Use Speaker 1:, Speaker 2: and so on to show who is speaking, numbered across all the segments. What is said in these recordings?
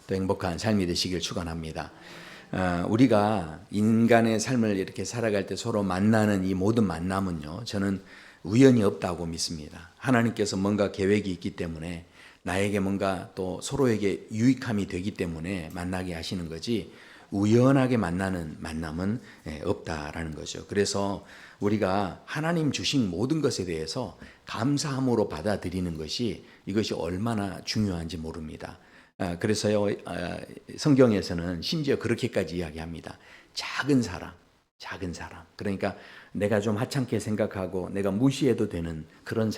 Speaker 1: 또 행복한 삶이 되시길 축원합니다. 우리가 인간의 삶을 이렇게 살아갈 때 서로 만나는 이 모든 만남은요, 저는 우연이 없다고 믿습니다. 하나님께서 뭔가 계획이 있기 때문에 나에게 뭔가 또 서로에게 유익함이 되기 때문에 만나게 하시는 거지, 우연하게 만나는 만남은 없다라는 거죠. 그래서 우리가 하나님 주신 모든 것에 대해서 감사함으로 받아들이는 것이, 이것이 얼마나 중요한지 모릅니다. 그래서요, 성경에서는 심지어 그렇게까지 이야기합니다. 작은 사람. 그러니까 내가 좀 하찮게 생각하고 내가 무시해도 되는 그런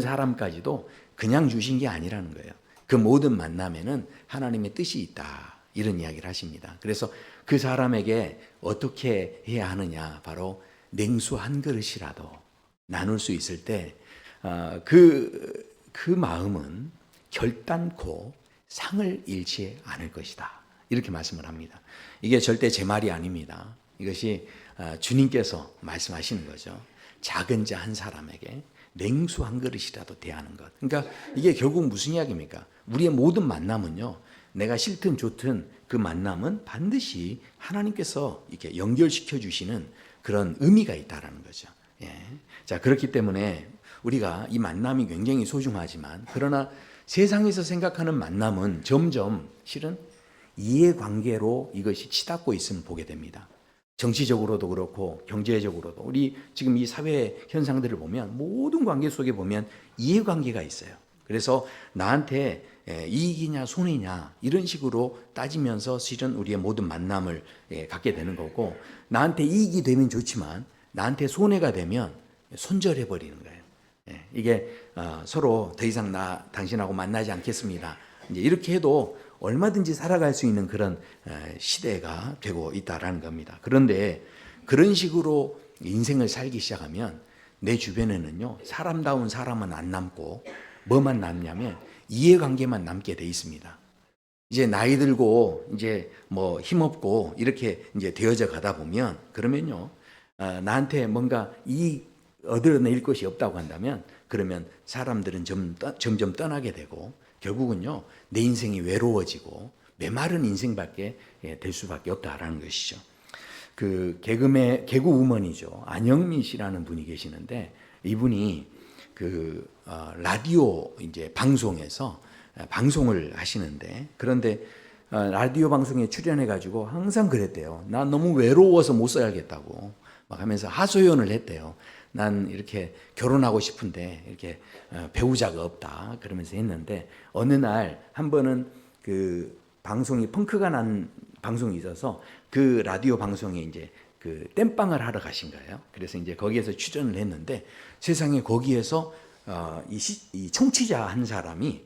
Speaker 1: 사람까지도 그냥 주신 게 아니라는 거예요. 그 모든 만남에는 하나님의 뜻이 있다, 이런 이야기를 하십니다. 그래서 그 사람에게 어떻게 해야 하느냐, 바로 냉수 한 그릇이라도 나눌 수 있을 때 그 마음은 결단코 상을 잃지 않을 것이다, 이렇게 말씀을 합니다. 이게 절대 제 말이 아닙니다. 이것이 주님께서 말씀하시는 거죠. 작은 자 한 사람에게 냉수 한 그릇이라도 대하는 것. 그러니까 이게 결국 무슨 이야기입니까? 우리의 모든 만남은요, 내가 싫든 좋든 그 만남은 반드시 하나님께서 이렇게 연결시켜 주시는 그런 의미가 있다라는 거죠. 예. 자, 그렇기 때문에 우리가 이 만남이 굉장히 소중하지만, 그러나 세상에서 생각하는 만남은 점점 실은 이해관계로 이것이 치닫고 있음을 보게 됩니다. 정치적으로도 그렇고 경제적으로도, 우리 지금 이 사회 현상들을 보면 모든 관계 속에 보면 이해관계가 있어요. 그래서 나한테 이익이냐 손해냐 이런 식으로 따지면서 실은 우리의 모든 만남을 갖게 되는 거고, 나한테 이익이 되면 좋지만 나한테 손해가 되면 손절해 버리는 거예요. 이게 서로 더 이상 당신하고 만나지 않겠습니다, 이제 이렇게 해도 얼마든지 살아갈 수 있는 그런 시대가 되고 있다라는 겁니다. 그런데 그런 식으로 인생을 살기 시작하면 내 주변에는요, 사람다운 사람은 안 남고 뭐만 남냐면 이해관계만 남게 돼 있습니다. 이제 나이 들고 이제 뭐 힘없고 이렇게 이제 되어져 가다 보면, 그러면요, 나한테 뭔가 얻어낼 것이 없다고 한다면, 그러면 사람들은 점점 떠나게 되고 결국은요, 내 인생이 외로워지고 메마른 인생밖에 될 수밖에 없다라는 것이죠. 그 개그 우먼이죠, 안영미 씨라는 분이 계시는데, 이분이 그 라디오 이제 방송에서 방송을 하시는데, 그런데 라디오 방송에 출연해 가지고 항상 그랬대요. 난 너무 외로워서 못 살겠다고 막 하면서 하소연을 했대요. 난 이렇게 결혼하고 싶은데 이렇게 배우자가 없다, 그러면서 했는데, 어느 날 한 번은 그 방송이 펑크가 난 방송이 있어서 그 라디오 방송에 이제 그 땜빵을 하러 가신 거예요. 그래서 이제 거기에서 출연을 했는데, 세상에 거기에서 이 청취자 한 사람이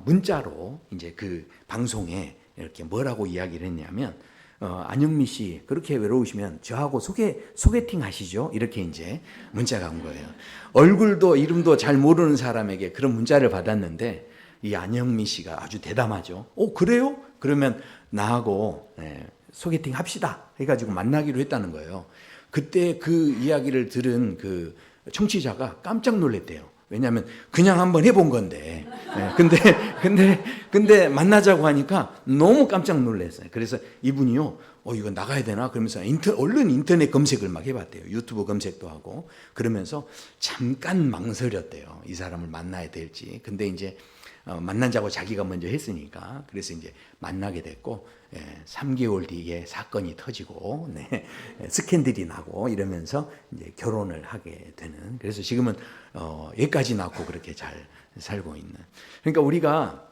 Speaker 1: 문자로 이제 그 방송에 이렇게 뭐라고 이야기를 했냐면, 안영미 씨 그렇게 외로우시면 저하고 소개팅 하시죠, 이렇게 이제 문자가 온 거예요. 얼굴도 이름도 잘 모르는 사람에게 그런 문자를 받았는데, 이 안영미 씨가 아주 대담하죠. 그래요? 그러면 나하고 소개팅 합시다 해가지고 만나기로 했다는 거예요. 그때 그 이야기를 들은 그 청취자가 깜짝 놀랐대요. 왜냐하면 그냥 한번 해본 건데, 근데 만나자고 하니까 너무 깜짝 놀랐어요. 그래서 이분이요, 이거 나가야 되나? 그러면서 얼른 인터넷 검색을 막 해봤대요. 유튜브 검색도 하고. 그러면서 잠깐 망설였대요, 이 사람을 만나야 될지. 근데 이제 만나자고 자기가 먼저 했으니까, 그래서 이제 만나게 됐고, 3개월 뒤에 사건이 터지고, 스캔들이 나고 이러면서 이제 결혼을 하게 되는. 그래서 지금은 얘까지 낳고 그렇게 잘 살고 있는. 그러니까 우리가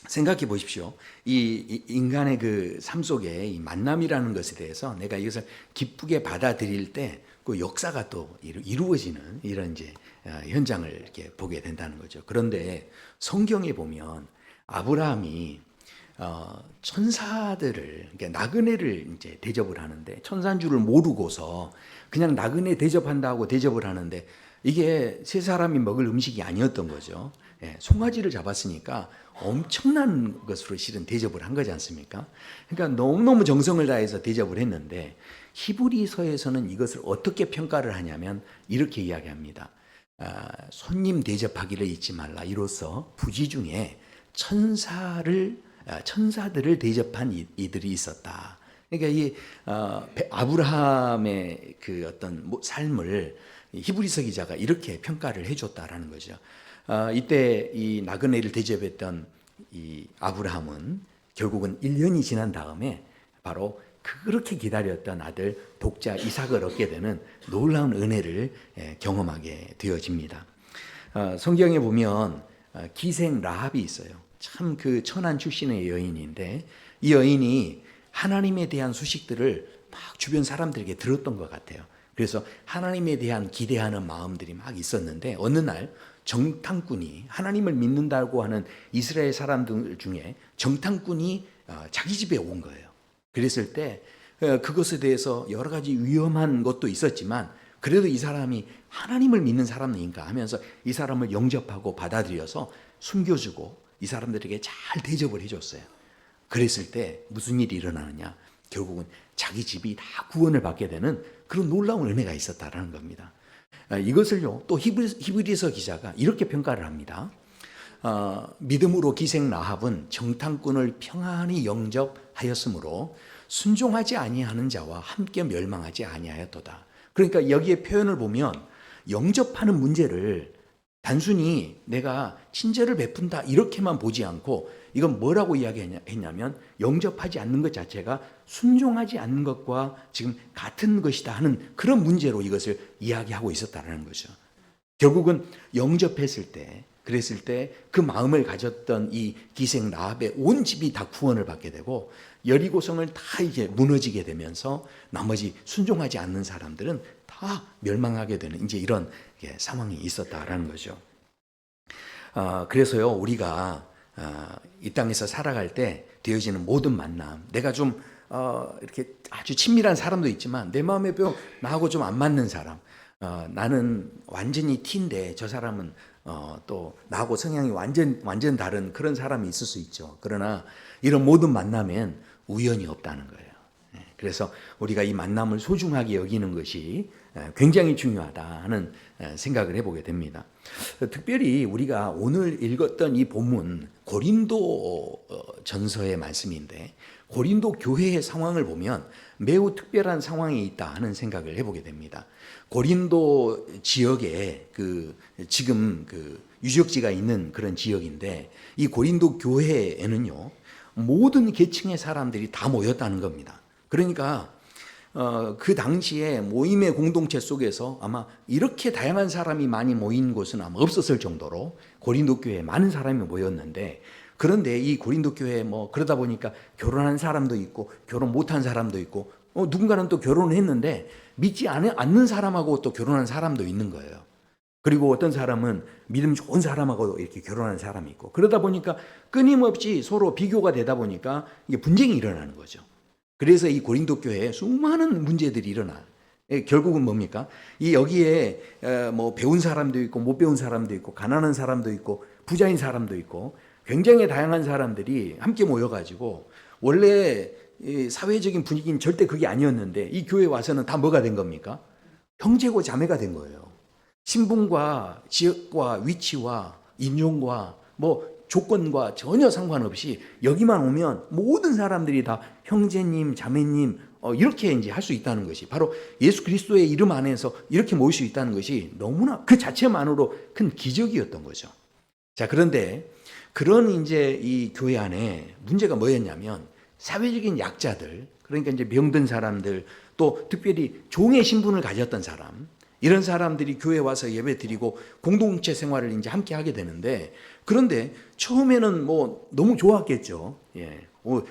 Speaker 1: 생각해 보십시오. 이 인간의 그 삶 속에 이 만남이라는 것에 대해서 내가 이것을 기쁘게 받아들일 때 그 역사가 또 이루어지는 이런 이제 현장을 이렇게 보게 된다는 거죠. 그런데 성경에 보면 아브라함이 천사들을, 그러니까 나그네를 이제 대접을 하는데, 천사인 줄을 모르고서 그냥 나그네 대접한다고 대접을 하는데, 이게 세 사람이 먹을 음식이 아니었던 거죠. 송아지를 잡았으니까 엄청난 것으로 실은 대접을 한 거지 않습니까? 그러니까 너무너무 정성을 다해서 대접을 했는데, 히브리서에서는 이것을 어떻게 평가를 하냐면 이렇게 이야기합니다. 손님 대접하기를 잊지 말라. 이로써 부지 중에 천사를 천사들을 대접한 이들이 있었다. 그러니까 이 아브라함의 그 어떤 삶을 히브리서 기자가 이렇게 평가를 해줬다라는 거죠. 이때 이 나그네를 대접했던 이 아브라함은 결국은 1년이 지난 다음에 바로 그렇게 기다렸던 아들 독자 이삭을 얻게 되는 놀라운 은혜를 경험하게 되어집니다. 성경에 보면 기생 라합이 있어요. 참 그 천한 출신의 여인인데 이 여인이 하나님에 대한 소식들을 막 주변 사람들에게 들었던 것 같아요. 그래서 하나님에 대한 기대하는 마음들이 막 있었는데 어느 날 정탐꾼이, 하나님을 믿는다고 하는 이스라엘 사람들 중에 정탐꾼이 자기 집에 온 거예요. 그랬을 때 그것에 대해서 여러 가지 위험한 것도 있었지만 그래도 이 사람이 하나님을 믿는 사람인가 하면서 이 사람을 영접하고 받아들여서 숨겨주고 이 사람들에게 잘 대접을 해줬어요. 그랬을 때 무슨 일이 일어나느냐? 결국은 자기 집이 다 구원을 받게 되는 그런 놀라운 은혜가 있었다라는 겁니다. 이것을요, 또 히브리서 기자가 이렇게 평가를 합니다. 믿음으로 기생 라합은 정탐꾼을 평안히 영접하였으므로 순종하지 아니하는 자와 함께 멸망하지 아니하였도다. 그러니까 여기에 표현을 보면 영접하는 문제를 단순히 내가 친절을 베푼다 이렇게만 보지 않고 이건 뭐라고 이야기했냐면 영접하지 않는 것 자체가 순종하지 않는 것과 지금 같은 것이다 하는 그런 문제로 이것을 이야기하고 있었다는 거죠. 결국은 영접했을 때, 그랬을 때 그 마음을 가졌던 이 기생 라합의 온 집이 다 구원을 받게 되고 여리고성을 다 이게 무너지게 되면서 나머지 순종하지 않는 사람들은 다 멸망하게 되는 이제 이런 상황이 있었다라는 거죠. 그래서요, 우리가 이 땅에서 살아갈 때 되어지는 모든 만남, 내가 좀 이렇게 아주 친밀한 사람도 있지만 내 마음에 나하고 좀 안 맞는 사람, 나는 완전히 T인데 저 사람은 또 나하고 성향이 완전 다른 그런 사람이 있을 수 있죠. 그러나 이런 모든 만남엔 우연이 없다는 거예요. 그래서 우리가 이 만남을 소중하게 여기는 것이 굉장히 중요하다 하는 생각을 해보게 됩니다. 특별히 우리가 오늘 읽었던 이 본문 고린도 전서의 말씀인데 고린도 교회의 상황을 보면 매우 특별한 상황에 있다 하는 생각을 해보게 됩니다. 고린도 지역에 지금 유적지가 있는 그런 지역인데 이 고린도 교회에는요 모든 계층의 사람들이 다 모였다는 겁니다. 그러니까 그 당시에 모임의 공동체 속에서 아마 이렇게 다양한 사람이 많이 모인 곳은 아마 없었을 정도로 고린도 교회에 많은 사람이 모였는데, 그런데 이 고린도 교회에 그러다 보니까 결혼한 사람도 있고 결혼 못한 사람도 있고 누군가는 또 결혼을 했는데 믿지 않는 사람하고 또 결혼한 사람도 있는 거예요. 그리고 어떤 사람은 믿음 좋은 사람하고 이렇게 결혼한 사람이 있고, 그러다 보니까 끊임없이 서로 비교가 되다 보니까 이게 분쟁이 일어나는 거죠. 그래서 이 고린도 교회에 수많은 문제들이 일어나요. 결국은 뭡니까? 여기에 배운 사람도 있고 못 배운 사람도 있고 가난한 사람도 있고 부자인 사람도 있고 굉장히 다양한 사람들이 함께 모여가지고 원래 사회적인 분위기는 절대 그게 아니었는데 이 교회에 와서는 다 뭐가 된 겁니까? 형제고 자매가 된 거예요. 신분과 지역과 위치와 인종과 조건과 전혀 상관없이 여기만 오면 모든 사람들이 다 형제님, 자매님 이렇게 이제 할 수 있다는 것이 바로 예수 그리스도의 이름 안에서 이렇게 모일 수 있다는 것이 너무나 그 자체만으로 큰 기적이었던 거죠. 자, 그런데 그런 이제 이 교회 안에 문제가 뭐였냐면 사회적인 약자들, 그러니까 이제 병든 사람들, 또 특별히 종의 신분을 가졌던 사람, 이런 사람들이 교회에 와서 예배 드리고 공동체 생활을 이제 함께 하게 되는데, 그런데 처음에는 너무 좋았겠죠.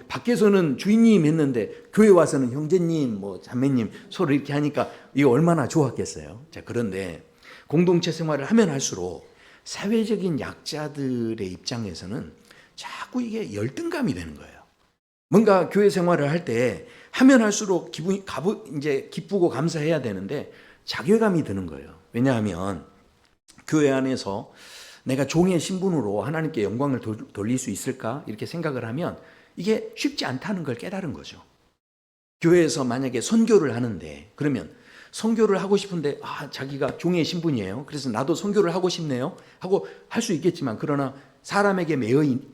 Speaker 1: 밖에서는 주인님 했는데 교회 와서는 형제님, 자매님 서로 이렇게 하니까 이게 얼마나 좋았겠어요. 자, 그런데 공동체 생활을 하면 할수록 사회적인 약자들의 입장에서는 자꾸 이게 열등감이 되는 거예요. 뭔가 교회 생활을 할 때 하면 할수록 이제 기쁘고 감사해야 되는데 자괴감이 드는 거예요. 왜냐하면 교회 안에서 내가 종의 신분으로 하나님께 영광을 돌릴 수 있을까 이렇게 생각을 하면 이게 쉽지 않다는 걸 깨달은 거죠. 교회에서 만약에 선교를 하는데, 그러면 선교를 하고 싶은데 자기가 종의 신분이에요. 그래서 나도 선교를 하고 싶네요 하고 할 수 있겠지만, 그러나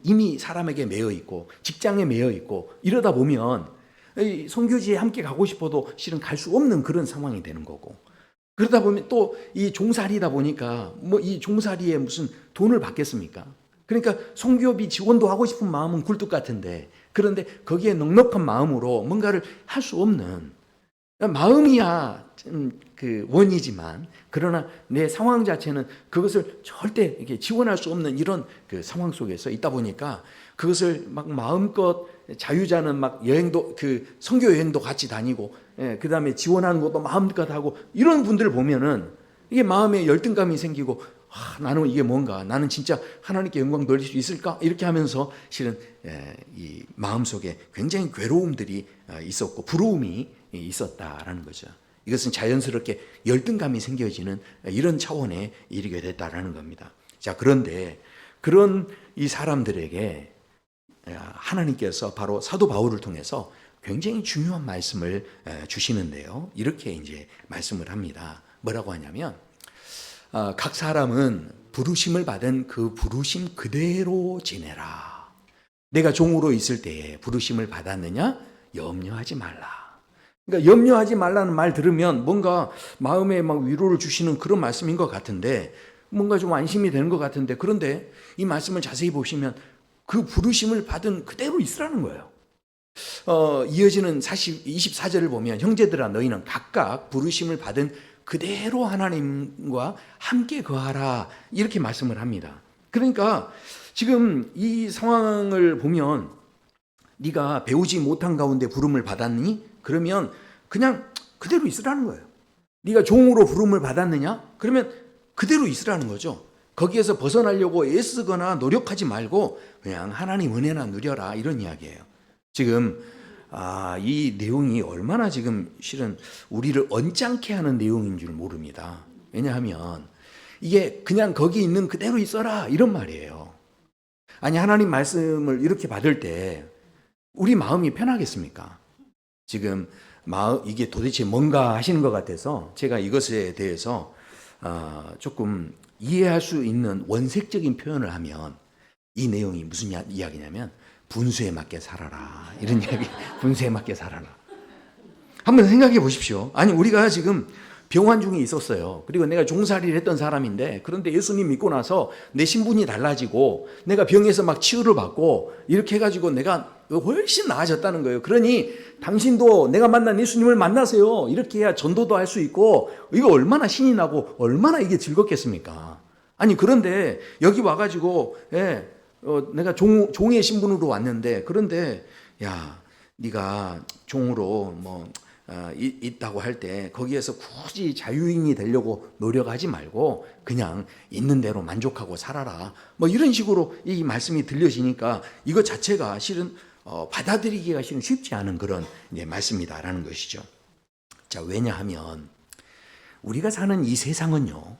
Speaker 1: 이미 사람에게 매여 있고 직장에 매여 있고 이러다 보면 이 선교지에 함께 가고 싶어도 실은 갈 수 없는 그런 상황이 되는 거고, 그러다 보면 또 이 종살이다 보니까 뭐 이 종살이에 무슨 돈을 받겠습니까? 그러니까 선교비 지원도 하고 싶은 마음은 굴뚝 같은데, 그런데 거기에 넉넉한 마음으로 뭔가를 할 수 없는, 마음이야 그 원이지만 그러나 내 상황 자체는 그것을 절대 이렇게 지원할 수 없는 이런 그 상황 속에서 있다 보니까 그것을 막 마음껏 자유자는 막 여행도 그 선교 여행도 같이 다니고, 그다음에 지원하는 것도 마음껏 하고 이런 분들을 보면은 이게 마음에 열등감이 생기고, 나는 이게 뭔가, 나는 진짜 하나님께 영광 돌릴 수 있을까? 이렇게 하면서 실은 이 마음속에 굉장히 괴로움들이 있었고 부러움이 있었다라는 거죠. 이것은 자연스럽게 열등감이 생겨지는 이런 차원에 이르게 됐다라는 겁니다. 자, 그런데 그런 이 사람들에게 하나님께서 바로 사도 바울을 통해서 굉장히 중요한 말씀을 주시는데요. 이렇게 이제 말씀을 합니다. 뭐라고 하냐면, 각 사람은 부르심을 받은 그 부르심 그대로 지내라. 내가 종으로 있을 때에 부르심을 받았느냐? 염려하지 말라. 그러니까 염려하지 말라는 말 들으면 뭔가 마음에 막 위로를 주시는 그런 말씀인 것 같은데, 뭔가 좀 안심이 되는 것 같은데, 그런데 이 말씀을 자세히 보시면 그 부르심을 받은 그대로 있으라는 거예요. 이어지는 24절을 보면, 형제들아 너희는 각각 부르심을 받은 그대로 하나님과 함께 거하라, 이렇게 말씀을 합니다. 그러니까 지금 이 상황을 보면, 네가 배우지 못한 가운데 부름을 받았니? 그러면 그냥 그대로 있으라는 거예요. 네가 종으로 부름을 받았느냐? 그러면 그대로 있으라는 거죠. 거기에서 벗어나려고 애쓰거나 노력하지 말고 그냥 하나님 은혜나 누려라, 이런 이야기예요. 지금 이 내용이 얼마나 지금 실은 우리를 언짢게 하는 내용인 줄 모릅니다. 왜냐하면 이게 그냥 거기 있는 그대로 있어라, 이런 말이에요. 아니, 하나님 말씀을 이렇게 받을 때 우리 마음이 편하겠습니까? 지금 이게 도대체 뭔가 하시는 것 같아서 제가 이것에 대해서 조금 이해할 수 있는 원색적인 표현을 하면, 이 내용이 무슨 이야기냐면 분수에 맞게 살아라, 이런 이야기. 분수에 맞게 살아라. 한번 생각해 보십시오. 아니, 우리가 지금 병환 중에 있었어요. 그리고 내가 종살이를 했던 사람인데, 그런데 예수님 믿고 나서 내 신분이 달라지고 내가 병에서 막 치유를 받고 이렇게 해가지고 내가 훨씬 나아졌다는 거예요. 그러니 당신도 내가 만난 예수님을 만나세요, 이렇게 해야 전도도 할 수 있고, 이거 얼마나 신이 나고 얼마나 이게 즐겁겠습니까? 아니, 그런데 여기 와가지고 내가 종의 신분으로 왔는데, 그런데 야, 네가 종으로 있다고 할 때 거기에서 굳이 자유인이 되려고 노력하지 말고 그냥 있는 대로 만족하고 살아라, 뭐 이런 식으로 이 말씀이 들려지니까 이것 자체가 실은 받아들이기가 실은 쉽지 않은 그런 말씀이다라는 것이죠. 자, 왜냐하면 우리가 사는 이 세상은요,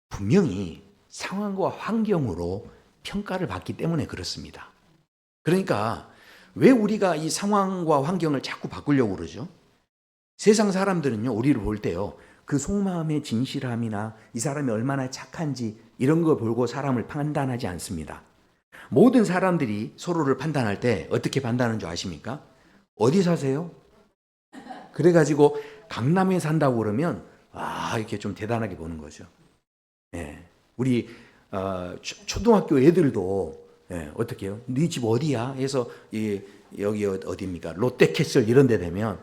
Speaker 1: 분명히 상황과 환경으로 평가를 받기 때문에 그렇습니다. 그러니까 왜 우리가 이 상황과 환경을 자꾸 바꾸려고 그러죠? 세상 사람들은요, 우리를 볼 때요, 그 속마음의 진실함이나 이 사람이 얼마나 착한지 이런 거 보고 사람을 판단하지 않습니다. 모든 사람들이 서로를 판단할 때 어떻게 판단하는 줄 아십니까? 어디 사세요? 그래가지고 강남에 산다고 그러면 이렇게 좀 대단하게 보는 거죠. 우리 초등학교 애들도 어떻게 해요? 네 집 어디야? 해서 여기 어디입니까? 롯데캐슬 이런 데 되면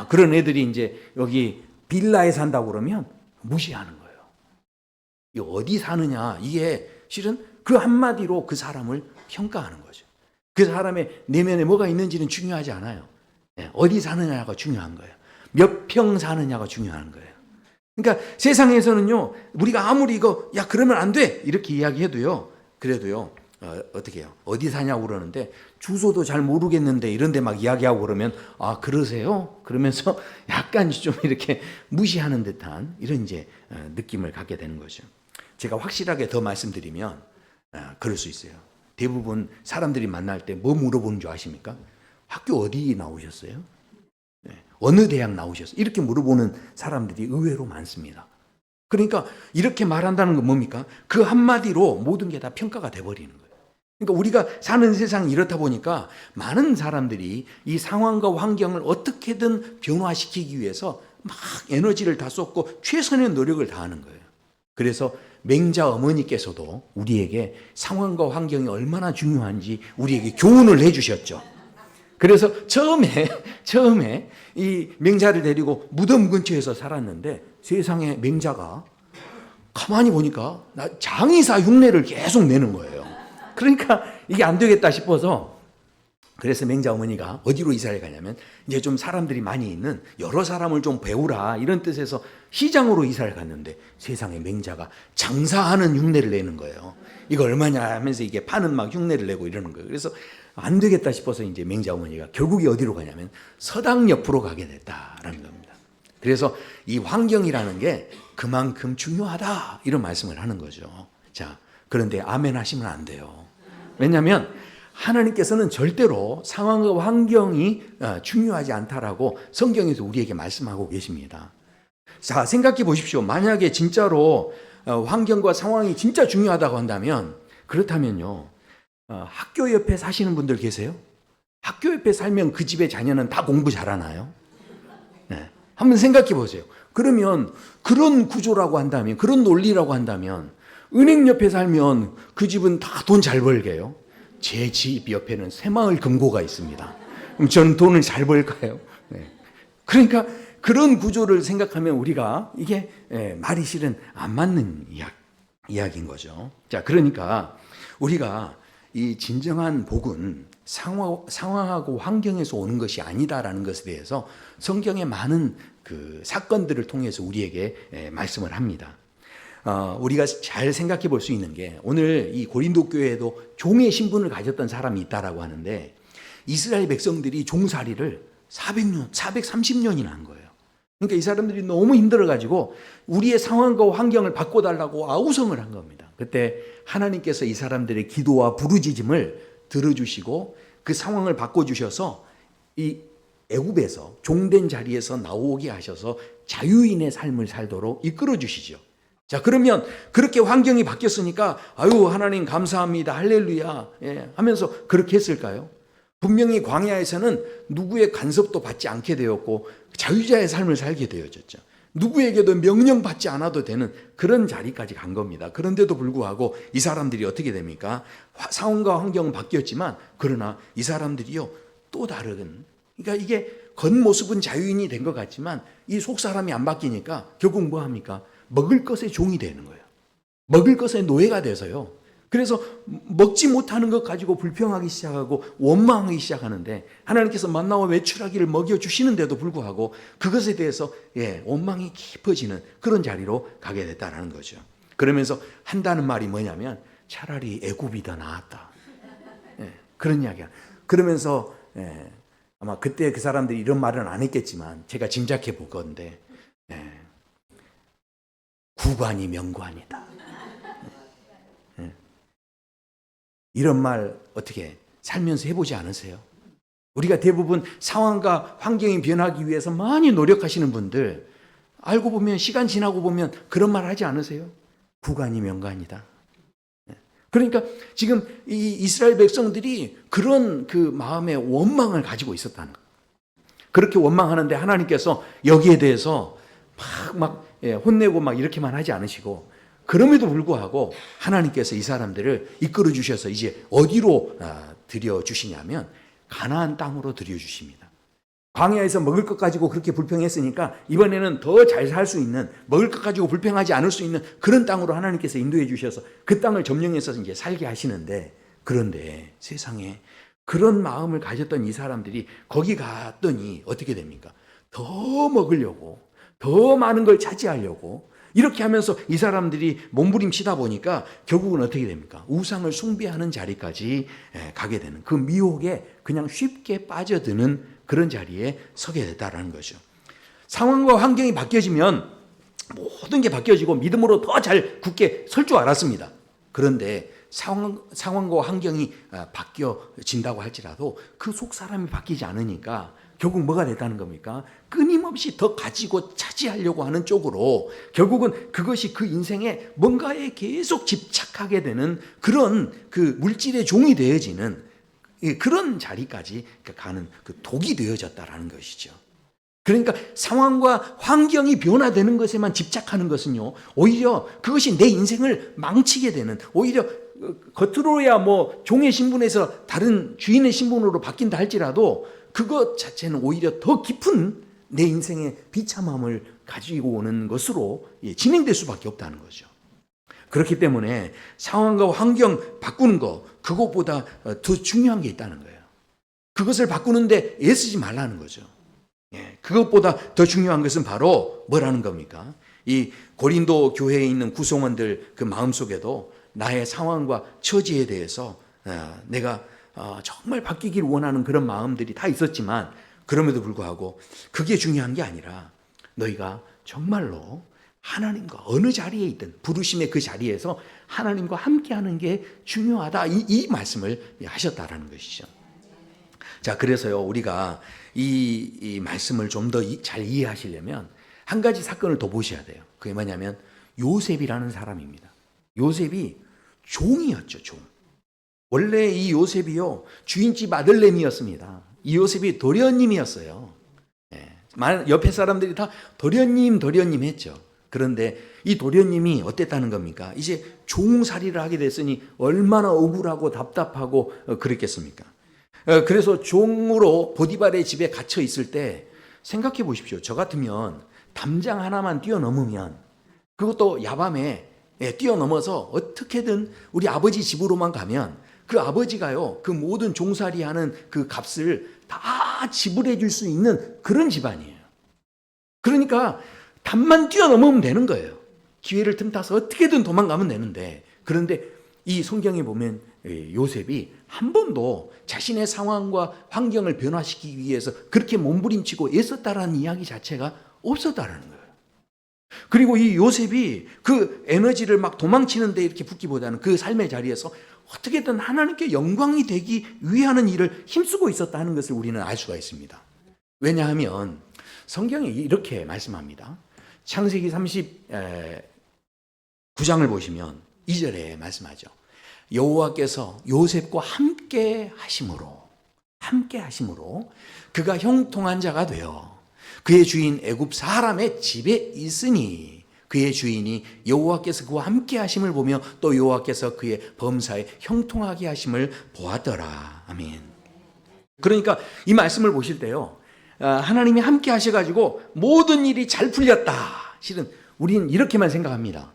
Speaker 1: 그런 애들이 이제 여기 빌라에 산다고 그러면 무시하는 거예요. 이 어디 사느냐, 이게 실은 그 한마디로 그 사람을 평가하는 거죠. 그 사람의 내면에 뭐가 있는지는 중요하지 않아요. 어디 사느냐가 중요한 거예요. 몇 평 사느냐가 중요한 거예요. 그러니까 세상에서는요, 우리가 아무리 야 그러면 안 돼 이렇게 이야기해도요, 그래도요, 어떻게 해요? 어디 사냐고 그러는데 주소도 잘 모르겠는데 이런 데 막 이야기하고 그러면 그러세요? 그러면서 약간 좀 이렇게 무시하는 듯한 이런 이제 느낌을 갖게 되는 거죠. 제가 확실하게 더 말씀드리면 그럴 수 있어요. 대부분 사람들이 만날 때 뭐 물어보는 줄 아십니까? 학교 어디 나오셨어요? 어느 대학 나오셨어요? 이렇게 물어보는 사람들이 의외로 많습니다. 그러니까 이렇게 말한다는 건 뭡니까? 그 한마디로 모든 게 다 평가가 돼버리는 거예요. 그러니까 우리가 사는 세상이 이렇다 보니까 많은 사람들이 이 상황과 환경을 어떻게든 변화시키기 위해서 막 에너지를 다 쏟고 최선의 노력을 다하는 거예요. 그래서 맹자 어머니께서도 우리에게 상황과 환경이 얼마나 중요한지 우리에게 교훈을 해주셨죠. 그래서 처음에 이 맹자를 데리고 무덤 근처에서 살았는데 세상에 맹자가 가만히 보니까 장의사 흉내를 계속 내는 거예요. 그러니까 이게 안 되겠다 싶어서 그래서 맹자 어머니가 어디로 이사를 가냐면 이제 좀 사람들이 많이 있는 여러 사람을 좀 배우라 이런 뜻에서 시장으로 이사를 갔는데 세상에 맹자가 장사하는 흉내를 내는 거예요. 이거 얼마냐 하면서 이게 파는 막 흉내를 내고 이러는 거예요. 그래서 안 되겠다 싶어서 이제 맹자 어머니가 결국에 어디로 가냐면 서당 옆으로 가게 됐다라는 겁니다. 그래서 이 환경이라는 게 그만큼 중요하다 이런 말씀을 하는 거죠. 자, 그런데 아멘 하시면 안 돼요. 왜냐하면 하나님께서는 절대로 상황과 환경이 중요하지 않다라고 성경에서 우리에게 말씀하고 계십니다. 자, 생각해 보십시오. 만약에 진짜로 환경과 상황이 진짜 중요하다고 한다면 그렇다면요. 학교 옆에 사시는 분들 계세요? 학교 옆에 살면 그 집의 자녀는 다 공부 잘하나요? 네. 한번 생각해 보세요. 그러면 그런 구조라고 한다면, 그런 논리라고 한다면 은행 옆에 살면 그 집은 다 돈 잘 벌게요. 제 집 옆에는 새마을 금고가 있습니다. 그럼 저는 돈을 잘 벌까요? 네. 그러니까 그런 구조를 생각하면 우리가 이게 말이 실은 안 맞는 이야기인 거죠. 자, 그러니까 우리가 이 진정한 복은 상황하고 환경에서 오는 것이 아니다라는 것에 대해서 성경의 많은 그 사건들을 통해서 우리에게 말씀을 합니다. 우리가 잘 생각해 볼 수 있는 게 오늘 이 고린도 교회에도 종의 신분을 가졌던 사람이 있다라고 하는데 이스라엘 백성들이 종살이를 400년, 430년이나 한 거예요. 그러니까 이 사람들이 너무 힘들어가지고 우리의 상황과 환경을 바꿔달라고 아우성을 한 겁니다. 그때 하나님께서 이 사람들의 기도와 부르짖음을 들어주시고 그 상황을 바꿔주셔서 이 애굽에서 종된 자리에서 나오게 하셔서 자유인의 삶을 살도록 이끌어 주시죠. 자, 그러면 그렇게 환경이 바뀌었으니까 아유 하나님 감사합니다 할렐루야 하면서 그렇게 했을까요? 분명히 광야에서는 누구의 간섭도 받지 않게 되었고 자유자의 삶을 살게 되어졌죠. 누구에게도 명령받지 않아도 되는 그런 자리까지 간 겁니다. 그런데도 불구하고 이 사람들이 어떻게 됩니까? 상황과 환경은 바뀌었지만 그러나 이 사람들이요 또 다른, 그러니까 이게 겉모습은 자유인이 된 것 같지만 이 속사람이 안 바뀌니까 결국 뭐 합니까? 먹을 것의 종이 되는 거예요. 먹을 것의 노예가 돼서요. 그래서 먹지 못하는 것 가지고 불평하기 시작하고 원망하기 시작하는데 하나님께서 만나와 외출하기를 먹여주시는데도 불구하고 그것에 대해서 원망이 깊어지는 그런 자리로 가게 됐다는 거죠. 그러면서 한다는 말이 뭐냐면 차라리 애굽이 더 나았다. 그런 이야기야. 그러면서 아마 그때 그 사람들이 이런 말은 안 했겠지만 제가 짐작해 볼 건데 구관이 명관이다. 이런 말 어떻게 살면서 해보지 않으세요? 우리가 대부분 상황과 환경이 변하기 위해서 많이 노력하시는 분들 알고 보면 시간 지나고 보면 그런 말 하지 않으세요? 구관이 명관이다. 그러니까 지금 이 이스라엘 백성들이 그런 그 마음의 원망을 가지고 있었다는 거예요. 그렇게 원망하는데 하나님께서 여기에 대해서 막 혼내고 막 이렇게만 하지 않으시고 그럼에도 불구하고 하나님께서 이 사람들을 이끌어 주셔서 이제 어디로 들여주시냐면 가나안 땅으로 들여주십니다. 광야에서 먹을 것 가지고 그렇게 불평했으니까 이번에는 더 잘 살 수 있는, 먹을 것 가지고 불평하지 않을 수 있는 그런 땅으로 하나님께서 인도해 주셔서 그 땅을 점령해서 이제 살게 하시는데, 그런데 세상에 그런 마음을 가졌던 이 사람들이 거기 갔더니 어떻게 됩니까? 더 먹으려고, 더 많은 걸 차지하려고 이렇게 하면서 이 사람들이 몸부림치다 보니까 결국은 어떻게 됩니까? 우상을 숭배하는 자리까지 가게 되는, 그 미혹에 그냥 쉽게 빠져드는 그런 자리에 서게 됐다는 거죠. 상황과 환경이 바뀌어지면 모든 게 바뀌어지고 믿음으로 더 잘 굳게 설 줄 알았습니다. 그런데 상황과 환경이 바뀌어진다고 할지라도 그 속 사람이 바뀌지 않으니까 결국 뭐가 됐다는 겁니까? 끊임없이 더 가지고 차지하려고 하는 쪽으로 결국은 그것이 그 인생에 뭔가에 계속 집착하게 되는 그런 그 물질의 종이 되어지는 그런 자리까지 가는 그 독이 되어졌다라는 것이죠. 그러니까 상황과 환경이 변화되는 것에만 집착하는 것은요, 오히려 그것이 내 인생을 망치게 되는, 오히려 겉으로야 뭐 종의 신분에서 다른 주인의 신분으로 바뀐다 할지라도 그것 자체는 오히려 더 깊은 내 인생의 비참함을 가지고 오는 것으로 진행될 수밖에 없다는 거죠. 그렇기 때문에 상황과 환경 바꾸는 거, 그것보다 더 중요한 게 있다는 거예요. 그것을 바꾸는데 애쓰지 말라는 거죠. 그것보다 더 중요한 것은 바로 뭐라는 겁니까? 이 고린도 교회에 있는 구성원들 그 마음속에도 나의 상황과 처지에 대해서 내가 정말 바뀌길 원하는 그런 마음들이 다 있었지만, 그럼에도 불구하고 그게 중요한 게 아니라 너희가 정말로 하나님과 어느 자리에 있든 부르심의 그 자리에서 하나님과 함께하는 게 중요하다, 이 말씀을 하셨다라는 것이죠. 자, 그래서요, 우리가 이 말씀을 좀 더 잘 이해하시려면 한 가지 사건을 더 보셔야 돼요. 그게 뭐냐면 요셉이라는 사람입니다. 요셉이 종이었죠, 종. 원래 이 요셉이요, 주인집 아들내미였습니다. 이 요셉이 도련님이었어요. 옆에 사람들이 다 도련님 했죠. 그런데 이 도련님이 어땠다는 겁니까? 이제 종살이를 하게 됐으니 얼마나 억울하고 답답하고 그랬겠습니까? 그래서 종으로 보디발의 집에 갇혀 있을 때 생각해 보십시오. 저 같으면 담장 하나만 뛰어넘으면, 그것도 야밤에 뛰어넘어서 어떻게든 우리 아버지 집으로만 가면 그 아버지가요, 그 모든 종살이하는 그 값을 다 지불해 줄 수 있는 그런 집안이에요. 그러니까 담만 뛰어넘으면 되는 거예요. 기회를 틈타서 어떻게든 도망가면 되는데, 그런데 이 성경에 보면 요셉이 한 번도 자신의 상황과 환경을 변화시키기 위해서 그렇게 몸부림치고 애썼다라는 이야기 자체가 없었다라는 거예요. 그리고 이 요셉이 그 에너지를 막 도망치는데 이렇게 붓기보다는 그 삶의 자리에서 어떻게든 하나님께 영광이 되기 위하는 일을 힘쓰고 있었다는 것을 우리는 알 수가 있습니다. 왜냐하면 성경이 이렇게 말씀합니다. 창세기 39장을 보시면 2절에 말씀하죠. 여호와께서 요셉과 함께 하심으로 그가 형통한 자가 되어 그의 주인 애굽 사람의 집에 있으니 그의 주인이 여호와께서 그와 함께 하심을 보며 또 여호와께서 그의 범사에 형통하게 하심을 보았더라. 아멘. 그러니까 이 말씀을 보실 때요, 하나님이 함께 하셔가지고 모든 일이 잘 풀렸다. 실은 우리는 이렇게만 생각합니다.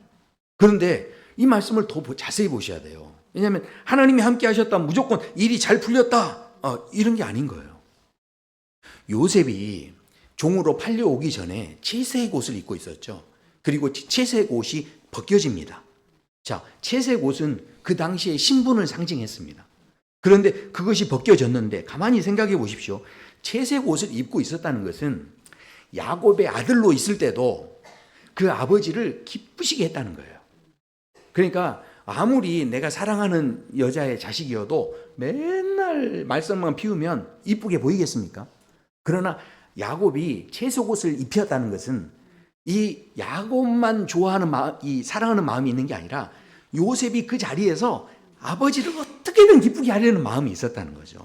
Speaker 1: 그런데 이 말씀을 더 자세히 보셔야 돼요. 왜냐하면 하나님이 함께 하셨다 무조건 일이 잘 풀렸다 이런 게 아닌 거예요. 요셉이 종으로 팔려오기 전에 채색 옷을 입고 있었죠. 그리고 채색 옷이 벗겨집니다. 자, 채색 옷은 그 당시의 신분을 상징했습니다. 그런데 그것이 벗겨졌는데 가만히 생각해 보십시오. 채색 옷을 입고 있었다는 것은 야곱의 아들로 있을 때도 그 아버지를 기쁘시게 했다는 거예요. 그러니까 아무리 내가 사랑하는 여자의 자식이어도 맨날 말썽만 피우면 이쁘게 보이겠습니까? 그러나 야곱이 채색 옷을 입혔다는 것은 이 야곱만 좋아하는 마음, 이 사랑하는 마음이 있는 게 아니라 요셉이 그 자리에서 아버지를 어떻게든 기쁘게 하려는 마음이 있었다는 거죠.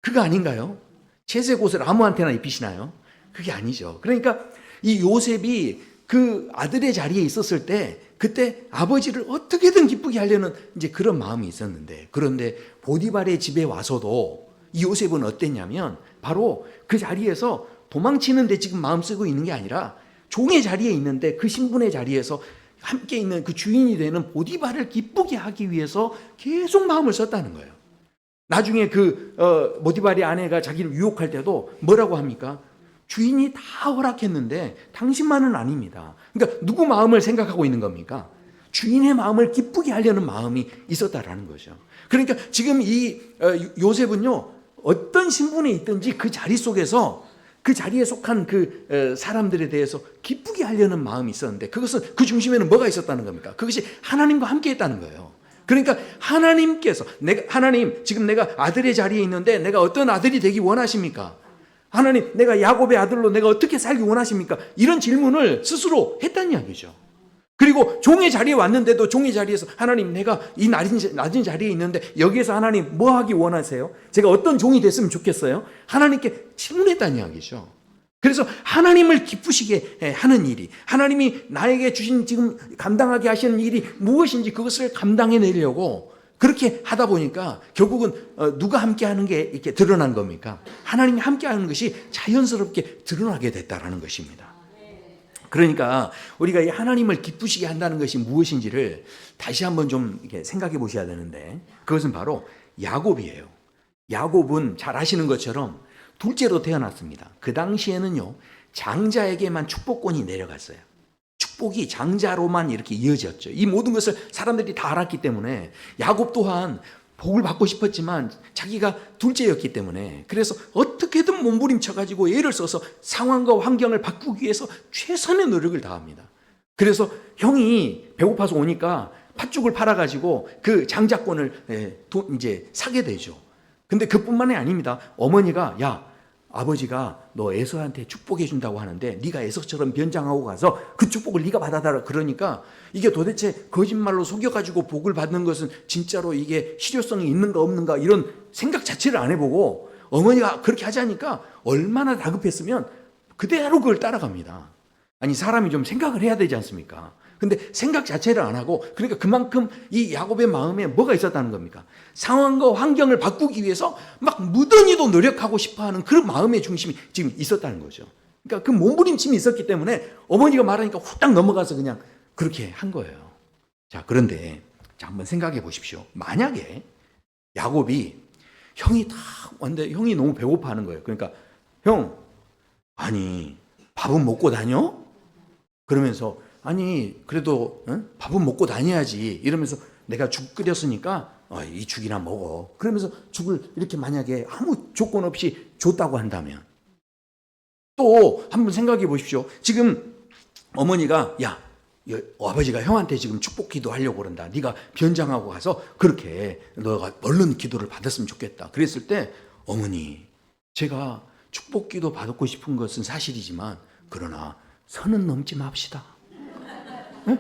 Speaker 1: 그거 아닌가요? 채색 옷을 아무한테나 입히시나요? 그게 아니죠. 그러니까 이 요셉이 그 아들의 자리에 있었을 때 그때 아버지를 어떻게든 기쁘게 하려는 이제 그런 마음이 있었는데, 그런데 보디발의 집에 와서도 이 요셉은 어땠냐면 바로 그 자리에서 도망치는데 지금 마음 쓰고 있는 게 아니라 종의 자리에 있는데 그 신분의 자리에서 함께 있는 그 주인이 되는 보디발을 기쁘게 하기 위해서 계속 마음을 썼다는 거예요. 나중에 그 보디발의 아내가 자기를 유혹할 때도 뭐라고 합니까? 주인이 다 허락했는데 당신만은 아닙니다. 그러니까 누구 마음을 생각하고 있는 겁니까? 주인의 마음을 기쁘게 하려는 마음이 있었다라는 거죠. 그러니까 지금 이 요셉은요, 어떤 신분에 있든지 그 자리 속에서 그 자리에 속한 그 사람들에 대해서 기쁘게 하려는 마음이 있었는데, 그것은 그 중심에는 뭐가 있었다는 겁니까? 그것이 하나님과 함께 했다는 거예요. 그러니까 하나님께서 하나님 지금 내가 아들의 자리에 있는데 내가 어떤 아들이 되기 원하십니까? 하나님 내가 야곱의 아들로 내가 어떻게 살기 원하십니까? 이런 질문을 스스로 했다는 이야기죠. 그리고 종의 자리에 왔는데도 종의 자리에서 하나님 내가 이 낮은 자리에 있는데 여기에서 하나님 뭐 하기 원하세요? 제가 어떤 종이 됐으면 좋겠어요? 하나님께 질문했다는 이야기죠. 그래서 하나님을 기쁘시게 하는 일이, 하나님이 나에게 주신 지금 감당하게 하시는 일이 무엇인지 그것을 감당해내려고 그렇게 하다 보니까 결국은 누가 함께 하는 게 이렇게 드러난 겁니까? 하나님이 함께 하는 것이 자연스럽게 드러나게 됐다라는 것입니다. 그러니까 우리가 이 하나님을 기쁘시게 한다는 것이 무엇인지를 다시 한번 좀 이렇게 생각해 보셔야 되는데, 그것은 바로 야곱이에요. 야곱은 잘 아시는 것처럼 둘째로 태어났습니다. 그 당시에는요, 장자에게만 축복권이 내려갔어요. 축복이 장자로만 이렇게 이어졌죠. 이 모든 것을 사람들이 다 알았기 때문에 야곱 또한 복을 받고 싶었지만 자기가 둘째였기 때문에 그래서 어떻게든 몸부림쳐가지고 애를 써서 상황과 환경을 바꾸기 위해서 최선의 노력을 다합니다. 그래서 형이 배고파서 오니까 팥죽을 팔아가지고 그 장자권을 이제 사게 되죠. 근데 그뿐만이 아닙니다. 어머니가 야, 아버지가 너 에서한테 축복해 준다고 하는데 네가 에서처럼 변장하고 가서 그 축복을 네가 받아달라. 그러니까 이게 도대체 거짓말로 속여가지고 복을 받는 것은 진짜로 이게 실효성이 있는가 없는가 이런 생각 자체를 안 해보고 어머니가 그렇게 하자니까 얼마나 다급했으면 그대로 그걸 따라갑니다. 아니 사람이 좀 생각을 해야 되지 않습니까? 근데 생각 자체를 안 하고, 그러니까 그만큼 이 야곱의 마음에 뭐가 있었다는 겁니까? 상황과 환경을 바꾸기 위해서 막 무던히도 노력하고 싶어하는 그런 마음의 중심이 지금 있었다는 거죠. 그러니까 그 몸부림침이 있었기 때문에 어머니가 말하니까 후딱 넘어가서 그냥 그렇게 한 거예요. 자, 그런데 자, 한번 생각해 보십시오. 만약에 야곱이 형이 다 왔는데 형이 너무 배고파하는 거예요. 그러니까 형, 아니 밥은 먹고 다녀? 그러면서 아니 그래도 밥은 먹고 다녀야지 이러면서 내가 죽 끓였으니까 이 죽이나 먹어. 그러면서 죽을 이렇게 만약에 아무 조건 없이 줬다고 한다면 또 한번 생각해 보십시오. 지금 어머니가 야, 아버지가 형한테 지금 축복 기도하려고 그런다. 네가 변장하고 가서 그렇게 너가 얼른 기도를 받았으면 좋겠다. 그랬을 때 어머니, 제가 축복 기도 받고 싶은 것은 사실이지만 그러나 선은 넘지 맙시다. 네?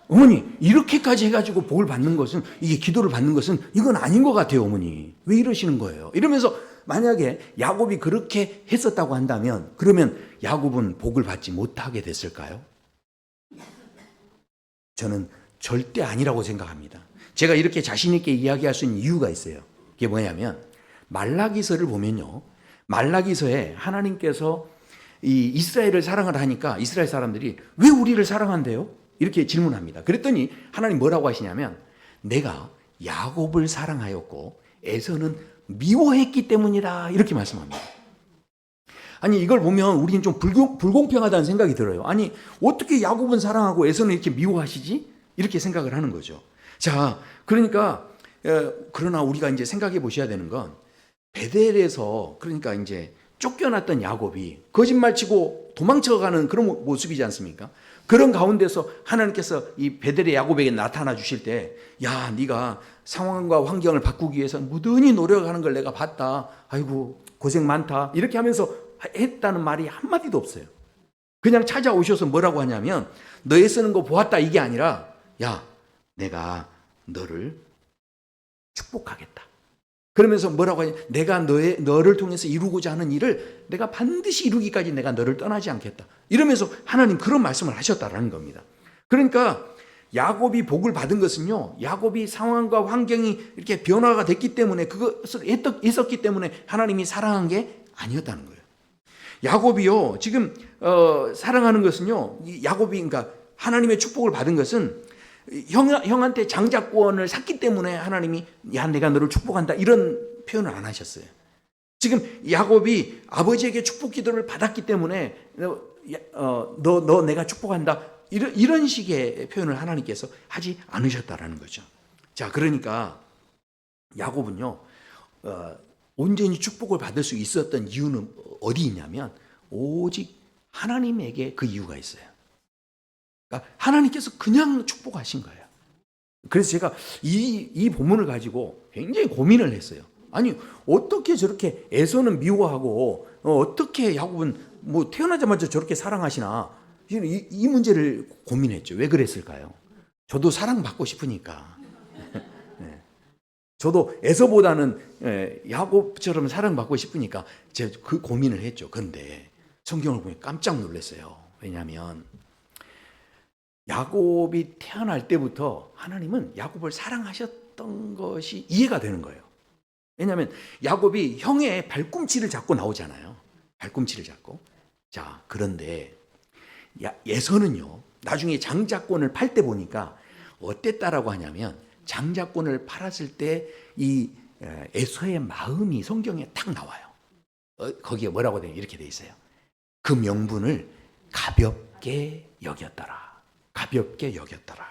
Speaker 1: 어머니 이렇게까지 해가지고 복을 받는 것은, 이게 기도를 받는 것은 이건 아닌 것 같아요. 어머니 왜 이러시는 거예요? 이러면서 만약에 야곱이 그렇게 했었다고 한다면 그러면 야곱은 복을 받지 못하게 됐을까요? 저는 절대 아니라고 생각합니다. 제가 이렇게 자신 있게 이야기할 수 있는 이유가 있어요. 그게 뭐냐면 말라기서를 보면요, 말라기서에 하나님께서 이 이스라엘을 사랑을 하니까 이스라엘 사람들이 왜 우리를 사랑한대요? 이렇게 질문합니다. 그랬더니 하나님 뭐라고 하시냐면 내가 야곱을 사랑하였고 에서는 미워했기 때문이다 이렇게 말씀합니다. 아니 이걸 보면 우리는 좀 불공평하다는 생각이 들어요. 아니 어떻게 야곱은 사랑하고 에서는 이렇게 미워하시지? 이렇게 생각을 하는 거죠. 자, 그러니까 그러나 우리가 이제 생각해 보셔야 되는 건 베델에서 그러니까 이제 쫓겨났던 야곱이 거짓말치고 도망쳐가는 그런 모습이지 않습니까? 그런 가운데서 하나님께서 이 베델의 야곱에게 나타나 주실 때, 야, 네가 상황과 환경을 바꾸기 위해서 무던히 노력하는 걸 내가 봤다. 아이고 고생 많다. 이렇게 하면서 했다는 말이 한마디도 없어요. 그냥 찾아오셔서 뭐라고 하냐면 너의 쓰는 거 보았다 이게 아니라 야, 내가 너를 축복하겠다. 그러면서 뭐라고 하냐, 내가 너를 통해서 이루고자 하는 일을 내가 반드시 이루기까지 내가 너를 떠나지 않겠다. 이러면서 하나님 그런 말씀을 하셨다라는 겁니다. 그러니까 야곱이 복을 받은 것은요, 야곱이 상황과 환경이 이렇게 변화가 됐기 때문에 그것을 있었기 때문에 하나님이 사랑한 게 아니었다는 거예요. 야곱이요 지금 사랑하는 것은요, 야곱이 그러니까 하나님의 축복을 받은 것은 형한테 장자권을 샀기 때문에 하나님이 야 내가 너를 축복한다 이런 표현을 안 하셨어요. 지금 야곱이 아버지에게 축복 기도를 받았기 때문에 너 내가 축복한다 이런 식의 표현을 하나님께서 하지 않으셨다라는 거죠. 자, 그러니까 야곱은요 온전히 축복을 받을 수 있었던 이유는 어디 있냐면 오직 하나님에게 그 이유가 있어요. 그러니까 하나님께서 그냥 축복하신 거예요. 그래서 제가 이 본문을 가지고 굉장히 고민을 했어요. 아니, 어떻게 저렇게 에서는 미워하고 어떻게 야곱은 뭐 태어나자마자 저렇게 사랑하시나, 이 문제를 고민했죠. 왜 그랬을까요? 저도 사랑받고 싶으니까. 네. 저도 에서보다는 야곱처럼 사랑받고 싶으니까 제가 그 고민을 했죠. 그런데 성경을 보니 깜짝 놀랐어요. 왜냐하면 야곱이 태어날 때부터 하나님은 야곱을 사랑하셨던 것이 이해가 되는 거예요. 왜냐하면 야곱이 형의 발꿈치를 잡고 나오잖아요. 발꿈치를 잡고. 자, 그런데 에서는요, 나중에 장자권을 팔 때 보니까 어땠다라고 하냐면, 장자권을 팔았을 때 이 에서의 마음이 성경에 딱 나와요. 거기에 뭐라고 이렇게 돼 있어요. 그 명분을 가볍게 여겼더라. 가볍게 여겼더라.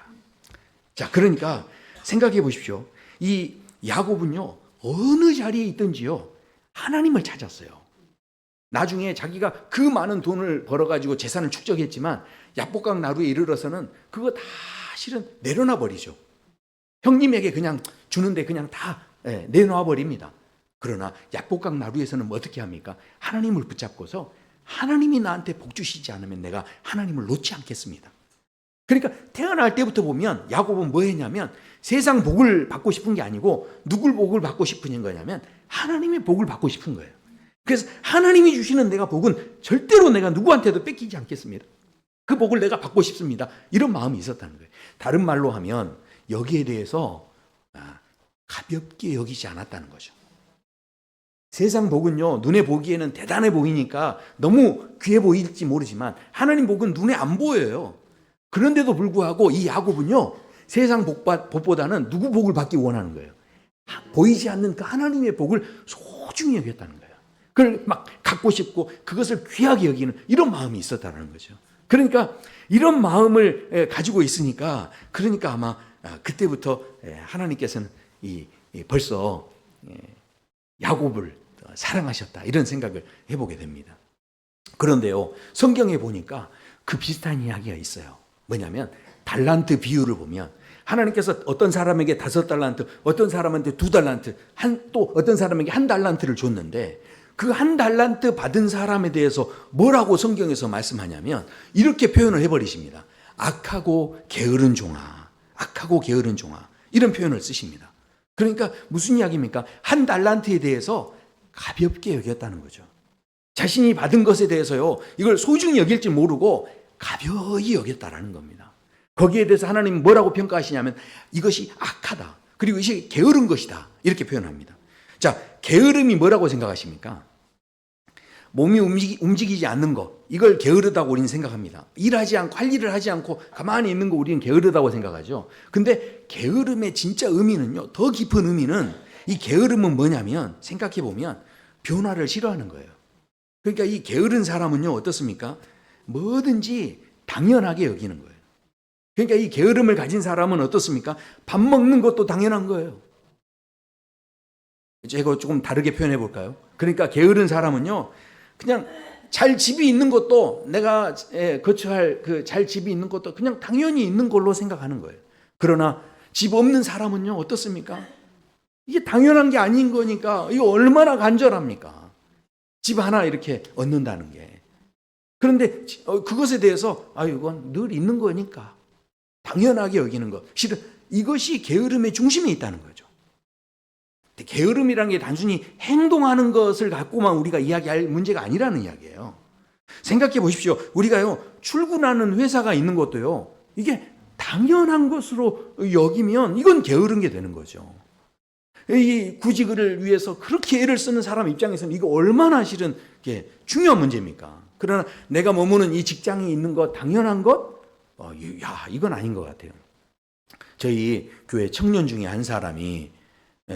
Speaker 1: 자, 그러니까 생각해 보십시오. 이 야곱은요, 어느 자리에 있든지요, 하나님을 찾았어요. 나중에 자기가 그 많은 돈을 벌어가지고 재산을 축적했지만 야복강 나루에 이르러서는 그거 다 실은 내려놔 버리죠. 형님에게 그냥 주는데 그냥 다 내놔 버립니다. 그러나 야복강 나루에서는 뭐 어떻게 합니까? 하나님을 붙잡고서 하나님이 나한테 복 주시지 않으면 내가 하나님을 놓지 않겠습니다. 그러니까 태어날 때부터 보면 야곱은 뭐 했냐면, 세상 복을 받고 싶은 게 아니고 누굴 복을 받고 싶은 거냐면 하나님의 복을 받고 싶은 거예요. 그래서 하나님이 주시는 내가 복은 절대로 내가 누구한테도 뺏기지 않겠습니다. 그 복을 내가 받고 싶습니다. 이런 마음이 있었다는 거예요. 다른 말로 하면 여기에 대해서 가볍게 여기지 않았다는 거죠. 세상 복은요, 눈에 보기에는 대단해 보이니까 너무 귀해 보일지 모르지만 하나님 복은 눈에 안 보여요. 그런데도 불구하고 이 야곱은요, 세상 복보다는 누구 복을 받기 원하는 거예요? 보이지 않는 그 하나님의 복을 소중히 여겼다는 거예요. 그걸 막 갖고 싶고 그것을 귀하게 여기는 이런 마음이 있었다는 거죠. 그러니까 이런 마음을 가지고 있으니까, 그러니까 아마 그때부터 하나님께서는 벌써 야곱을 사랑하셨다, 이런 생각을 해보게 됩니다. 그런데요, 성경에 보니까 그 비슷한 이야기가 있어요. 뭐냐면 달란트 비유를 보면 하나님께서 어떤 사람에게 5달란트, 어떤 사람한테 2달란트, 또 어떤 사람에게 1달란트를 줬는데, 그 1달란트 받은 사람에 대해서 뭐라고 성경에서 말씀하냐면 이렇게 표현을 해버리십니다. 악하고 게으른 종아, 악하고 게으른 종아, 이런 표현을 쓰십니다. 그러니까 무슨 이야기입니까? 1달란트에 대해서 가볍게 여겼다는 거죠. 자신이 받은 것에 대해서요, 이걸 소중히 여길 줄 모르고 가벼이 여겼다라는 겁니다. 거기에 대해서 하나님 뭐라고 평가하시냐면 이것이 악하다, 그리고 이것이 게으른 것이다, 이렇게 표현합니다. 자, 게으름이 뭐라고 생각하십니까? 몸이 움직이지 않는 것, 이걸 게으르다고 우리는 생각합니다. 일하지 않고, 할 일을 하지 않고 가만히 있는 거 우리는 게으르다고 생각하죠. 근데 게으름의 진짜 의미는요, 더 깊은 의미는, 이 게으름은 뭐냐면 생각해 보면 변화를 싫어하는 거예요. 그러니까 이 게으른 사람은요, 어떻습니까? 뭐든지 당연하게 여기는 거예요. 그러니까 이 게으름을 가진 사람은 어떻습니까? 밥 먹는 것도 당연한 거예요. 제가 조금 다르게 표현해 볼까요? 그러니까 게으른 사람은요, 그냥 잘 집이 있는 것도, 내가 거처할 그 잘 집이 있는 것도 그냥 당연히 있는 걸로 생각하는 거예요. 그러나 집 없는 사람은요, 어떻습니까? 이게 당연한 게 아닌 거니까 이거 얼마나 간절합니까? 집 하나 이렇게 얻는다는 게. 그런데 그것에 대해서 이건 늘 있는 거니까 당연하게 여기는 것, 실은 이것이 게으름의 중심에 있다는 거죠. 게으름이라는 게 단순히 행동하는 것을 갖고만 우리가 이야기할 문제가 아니라는 이야기예요. 생각해 보십시오. 우리가요, 출근하는 회사가 있는 것도요, 이게 당연한 것으로 여기면 이건 게으른 게 되는 거죠. 이 구직을 위해서 그렇게 애를 쓰는 사람 입장에서는 이거 얼마나 실은 중요한 문제입니까? 그러나 내가 머무는 이 직장에 있는 것, 당연한 것, 이건 아닌 것 같아요. 저희 교회 청년 중에 한 사람이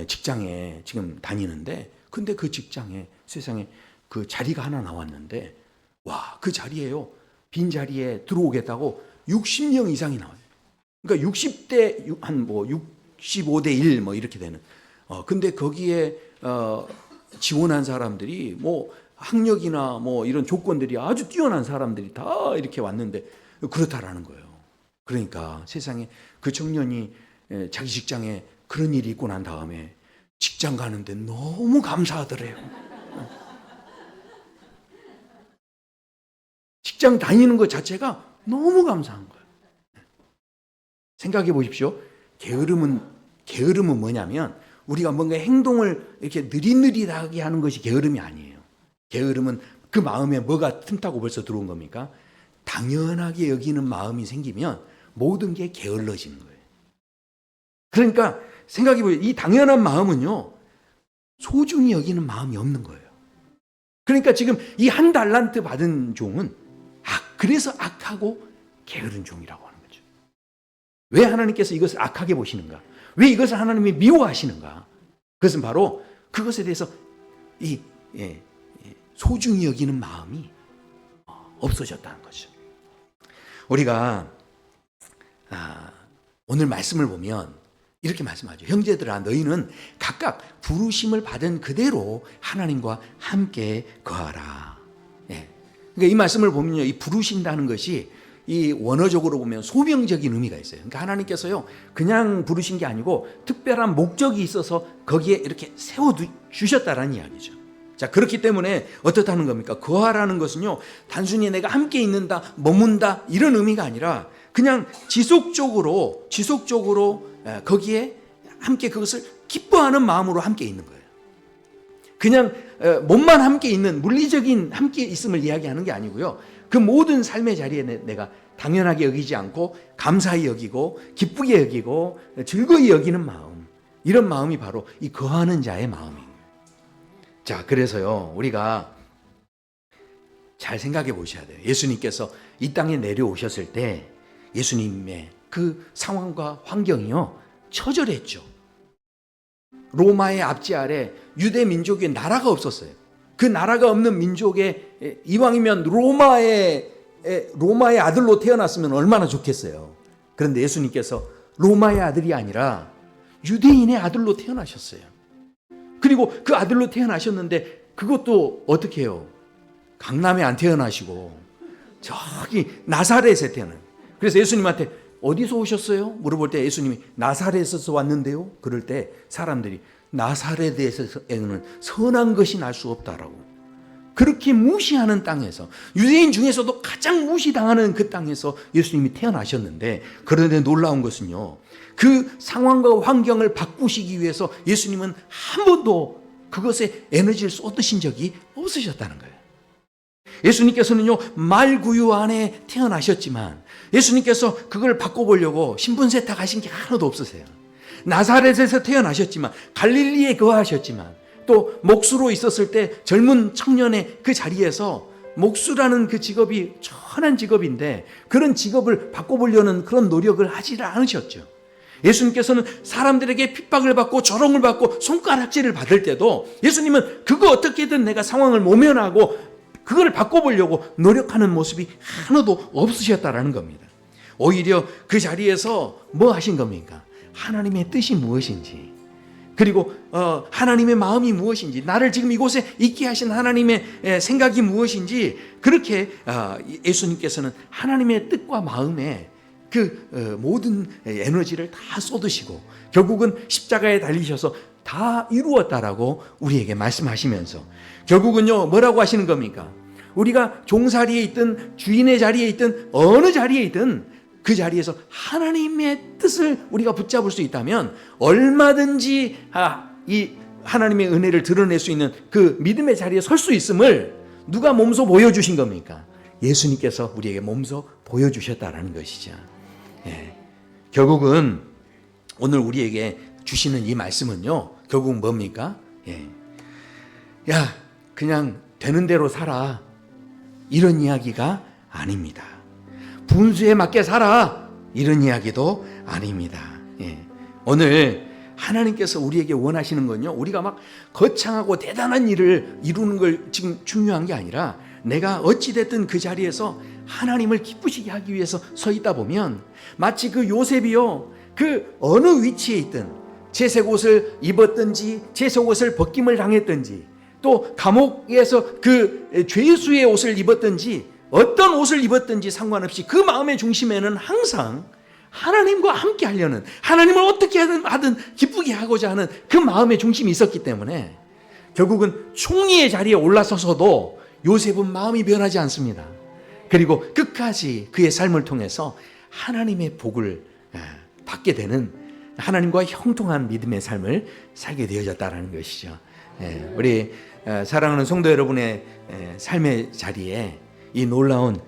Speaker 1: 직장에 지금 다니는데, 근데 그 직장에 세상에 그 자리가 하나 나왔는데, 그 자리에요, 빈 자리에 들어오겠다고 60명 이상이 나와요. 그러니까 60대 한 65대 1 이렇게 되는. 근데 거기에 지원한 사람들이 학력이나 이런 조건들이 아주 뛰어난 사람들이 다 이렇게 왔는데 그렇다라는 거예요. 그러니까 세상에 그 청년이 자기 직장에 그런 일이 있고 난 다음에 직장 가는데 너무 감사하더래요. 직장 다니는 것 자체가 너무 감사한 거예요. 생각해 보십시오. 게으름은 뭐냐면 우리가 뭔가 행동을 이렇게 느릿느릿하게 하는 것이 게으름이 아니에요. 게으름은 그 마음에 뭐가 틈타고 벌써 들어온 겁니까? 당연하게 여기는 마음이 생기면 모든 게 게을러지는 거예요. 그러니까 생각해 보세요. 이 당연한 마음은요, 소중히 여기는 마음이 없는 거예요. 그러니까 지금 이 1달란트 받은 종은 그래서 악하고 게으른 종이라고 하는 거죠. 왜 하나님께서 이것을 악하게 보시는가? 왜 이것을 하나님이 미워하시는가? 그것은 바로 그것에 대해서 소중히 여기는 마음이 없어졌다는 거죠. 우리가 오늘 말씀을 보면 이렇게 말씀하죠. 형제들아, 너희는 각각 부르심을 받은 그대로 하나님과 함께 거하라. 그러니까 이 말씀을 보면요, 이 부르신다는 것이 이 원어적으로 보면 소명적인 의미가 있어요. 그러니까 하나님께서요, 그냥 부르신 게 아니고 특별한 목적이 있어서 거기에 이렇게 세워 주셨다라는 이야기죠. 자, 그렇기 때문에 어떻다는 겁니까? 거하라는 것은요, 단순히 내가 함께 있는다, 머문다 이런 의미가 아니라 그냥 지속적으로 거기에 함께 그것을 기뻐하는 마음으로 함께 있는 거예요. 그냥 몸만 함께 있는 물리적인 함께 있음을 이야기하는 게 아니고요. 그 모든 삶의 자리에 내가 당연하게 여기지 않고 감사히 여기고 기쁘게 여기고 즐거이 여기는 마음, 이런 마음이 바로 이 거하는 자의 마음이에요. 자, 그래서요, 우리가 잘 생각해 보셔야 돼요. 예수님께서 이 땅에 내려오셨을 때 예수님의 그 상황과 환경이요, 처절했죠. 로마의 압제 아래 유대 민족의 나라가 없었어요. 그 나라가 없는 민족의 이왕이면 로마의 아들로 태어났으면 얼마나 좋겠어요. 그런데 예수님께서 로마의 아들이 아니라 유대인의 아들로 태어나셨어요. 그리고 그 아들로 태어나셨는데 그것도 어떻게 해요? 강남에 안 태어나시고 저기 나사렛에 태어나요. 그래서 예수님한테 어디서 오셨어요? 물어볼 때 예수님이 나사렛에서 왔는데요. 그럴 때 사람들이 나사렛에서는 선한 것이 날 수 없다라고, 그렇게 무시하는 땅에서, 유대인 중에서도 가장 무시당하는 그 땅에서 예수님이 태어나셨는데, 그런데 놀라운 것은요, 그 상황과 환경을 바꾸시기 위해서 예수님은 한 번도 그것에 에너지를 쏟으신 적이 없으셨다는 거예요. 예수님께서는요, 말구유 안에 태어나셨지만 예수님께서 그걸 바꿔보려고 신분 세탁하신 게 하나도 없으세요. 나사렛에서 태어나셨지만, 갈릴리에 거하셨지만, 또 목수로 있었을 때 젊은 청년의 그 자리에서 목수라는 그 직업이 천한 직업인데 그런 직업을 바꿔보려는 그런 노력을 하지 않으셨죠. 예수님께서는 사람들에게 핍박을 받고 조롱을 받고 손가락질을 받을 때도 예수님은 그거 어떻게든 내가 상황을 모면하고 그걸 바꿔보려고 노력하는 모습이 하나도 없으셨다라는 겁니다. 오히려 그 자리에서 뭐 하신 겁니까? 하나님의 뜻이 무엇인지, 그리고 하나님의 마음이 무엇인지, 나를 지금 이곳에 있게 하신 하나님의 생각이 무엇인지, 그렇게 예수님께서는 하나님의 뜻과 마음에 그 모든 에너지를 다 쏟으시고 결국은 십자가에 달리셔서 다 이루었다라고 우리에게 말씀하시면서 결국은요, 뭐라고 하시는 겁니까? 우리가 종살이에 있든 주인의 자리에 있든 어느 자리에 있든 그 자리에서 하나님의 뜻을 우리가 붙잡을 수 있다면 얼마든지 이 하나님의 은혜를 드러낼 수 있는 그 믿음의 자리에 설 수 있음을 누가 몸소 보여주신 겁니까? 예수님께서 우리에게 몸소 보여주셨다라는 것이죠. 결국은 오늘 우리에게 주시는 이 말씀은요, 결국 뭡니까? 야, 그냥 되는 대로 살아, 이런 이야기가 아닙니다. 분수에 맞게 살아, 이런 이야기도 아닙니다. 오늘 하나님께서 우리에게 원하시는 건요, 우리가 막 거창하고 대단한 일을 이루는 걸 지금 중요한 게 아니라 내가 어찌됐든 그 자리에서 하나님을 기쁘시게 하기 위해서 서 있다 보면 마치 그 요셉이요, 그 어느 위치에 있든 채색 옷을 입었든지 채색 옷을 벗김을 당했든지 또 감옥에서 그 죄수의 옷을 입었든지 어떤 옷을 입었든지 상관없이 그 마음의 중심에는 항상 하나님과 함께 하려는, 하나님을 어떻게 하든 기쁘게 하고자 하는 그 마음의 중심이 있었기 때문에 결국은 총리의 자리에 올라서서도 요셉은 마음이 변하지 않습니다. 그리고 끝까지 그의 삶을 통해서 하나님의 복을 받게 되는, 하나님과 형통한 믿음의 삶을 살게 되어졌다는 것이죠. 우리 사랑하는 성도 여러분의 삶의 자리에 이 놀라운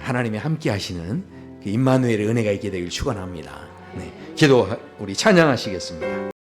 Speaker 1: 하나님이 함께 하시는 그 임마누엘의 은혜가 있게 되길 축원합니다. 기도 우리 찬양하시겠습니다.